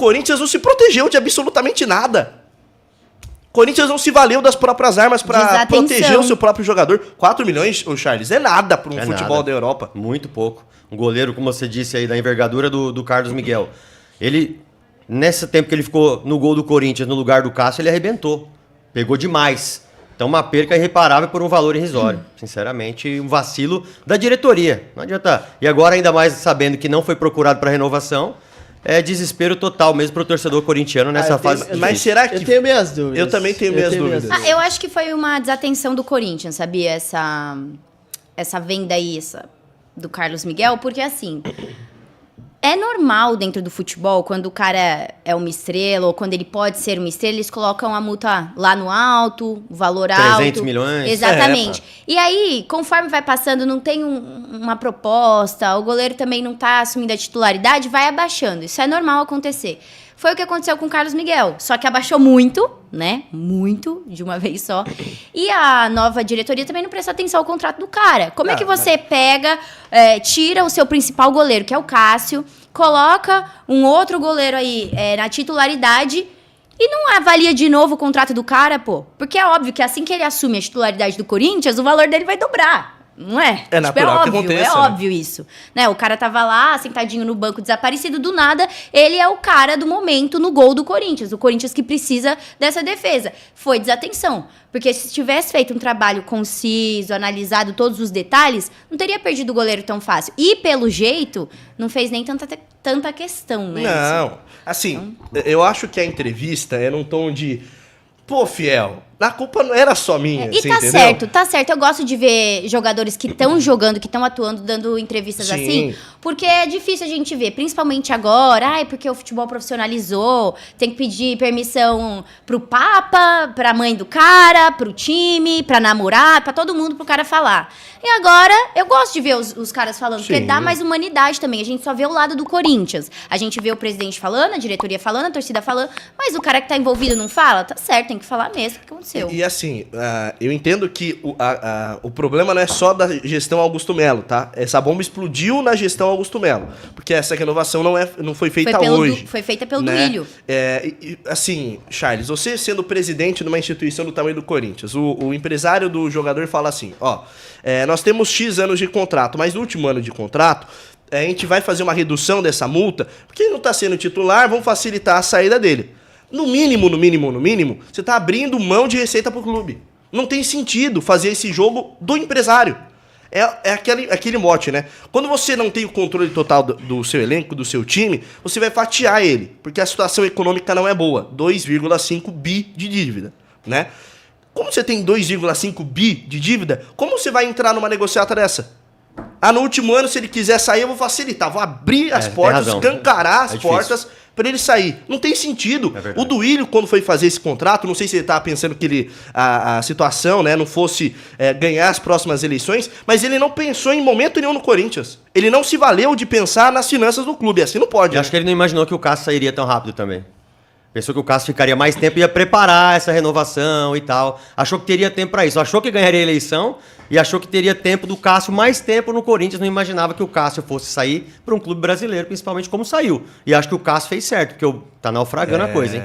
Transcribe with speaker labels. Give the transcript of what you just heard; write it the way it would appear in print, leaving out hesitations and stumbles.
Speaker 1: Corinthians não se protegeu de absolutamente nada. O Corinthians não se valeu das próprias armas para proteger o seu próprio jogador. 4 milhões, ô Charles, é nada para um futebol
Speaker 2: nada.
Speaker 1: da Europa.
Speaker 2: Muito pouco. Um goleiro, como você disse aí, da envergadura do Carlos Miguel. Ele, nesse tempo que ele ficou no gol do Corinthians, no lugar do Cássio, ele arrebentou. Pegou demais. Então, uma perca irreparável por um valor irrisório. Sinceramente, um vacilo da diretoria. Não adianta. E agora, ainda mais sabendo que não foi procurado para renovação, é desespero total mesmo para o torcedor corintiano nessa fase.
Speaker 1: Mas será que...
Speaker 3: Eu tenho minhas dúvidas.
Speaker 1: Eu também tenho minhas dúvidas.
Speaker 4: Eu acho que foi uma desatenção do Corinthians, sabia? Essa venda aí do Carlos Miguel, porque assim... É normal dentro do futebol, quando o cara é uma estrela, ou quando ele pode ser uma estrela, eles colocam a multa lá no alto, o valor
Speaker 2: 300
Speaker 4: alto.
Speaker 2: milhões.
Speaker 4: Exatamente. E aí, conforme vai passando, não tem uma proposta, o goleiro também não tá assumindo a titularidade, vai abaixando. Isso é normal acontecer. Foi o que aconteceu com o Carlos Miguel. Só que abaixou muito, né? Muito, de uma vez só. E a nova diretoria também não prestou atenção ao contrato do cara. Como é que você pega, tira o seu principal goleiro, que é o Cássio, coloca um outro goleiro aí na titularidade e não avalia de novo o contrato do cara, pô? Porque é óbvio que assim que ele assume a titularidade do Corinthians, o valor dele vai dobrar. Não é?
Speaker 1: É natural
Speaker 4: óbvio,
Speaker 1: que aconteça,
Speaker 4: é óbvio isso. Né? O cara tava lá, sentadinho no banco, desaparecido, do nada, ele é o cara do momento no gol do Corinthians. O Corinthians que precisa dessa defesa. Foi desatenção. Porque se tivesse feito um trabalho conciso, analisado todos os detalhes, não teria perdido o goleiro tão fácil. E, pelo jeito, não fez nem tanta questão, né?
Speaker 1: Não. Assim, eu acho que a entrevista era um tom de... Pô, Fiel, a culpa não era só minha,
Speaker 4: E
Speaker 1: você
Speaker 4: tá
Speaker 1: entendeu?
Speaker 4: certo, tá certo. Eu gosto de ver jogadores que estão jogando, que estão atuando, dando entrevistas
Speaker 1: Sim.
Speaker 4: assim, porque é difícil a gente ver, principalmente agora, porque o futebol profissionalizou, tem que pedir permissão pro Papa, pra mãe do cara, pro time, pra namorar, pra todo mundo, pro cara falar. E agora, eu gosto de ver os caras falando, porque
Speaker 1: Sim.
Speaker 4: dá mais humanidade também. A gente só vê o lado do Corinthians. A gente vê o presidente falando, a diretoria falando, a torcida falando, mas o cara que tá envolvido não fala? Tá certo, tem que falar mesmo o que aconteceu.
Speaker 1: E assim, eu entendo que o problema não é só da gestão Augusto Melo, tá? Essa bomba explodiu na gestão Augusto Melo. Porque essa renovação não foi feita hoje.
Speaker 4: Foi feita pelo
Speaker 1: né?
Speaker 4: Duílio.
Speaker 1: Assim, Charles, você sendo presidente de uma instituição do tamanho do Corinthians, o empresário do jogador fala assim, nós temos X anos de contrato, mas no último ano de contrato, a gente vai fazer uma redução dessa multa, porque ele não está sendo titular, vamos facilitar a saída dele. No mínimo, você tá abrindo mão de receita pro clube. Não tem sentido fazer esse jogo do empresário. É aquele mote, né? Quando você não tem o controle total do seu elenco, do seu time, você vai fatiar ele, porque a situação econômica não é boa. 2,5 bi de dívida, né? Como você tem 2,5 bi de dívida, como você vai entrar numa negociata dessa? No último ano, se ele quiser sair, eu vou facilitar. Vou abrir as portas, escancarar as portas para ele sair. Não tem sentido. O Duílio, quando foi fazer esse contrato, não sei se ele estava pensando que a situação, né, não fosse ganhar as próximas eleições, mas ele não pensou em momento nenhum no Corinthians. Ele não se valeu de pensar nas finanças do clube. Assim não pode.
Speaker 2: E acho que ele não imaginou que o Cássio sairia tão rápido também. Pensou que o Cássio ficaria mais tempo e ia preparar essa renovação e tal. Achou que teria tempo para isso. Achou que ganharia a eleição e achou que teria tempo do Cássio, mais tempo no Corinthians. Não imaginava que o Cássio fosse sair para um clube brasileiro, principalmente como saiu. E acho que o Cássio fez certo, porque tá naufragando a coisa, hein?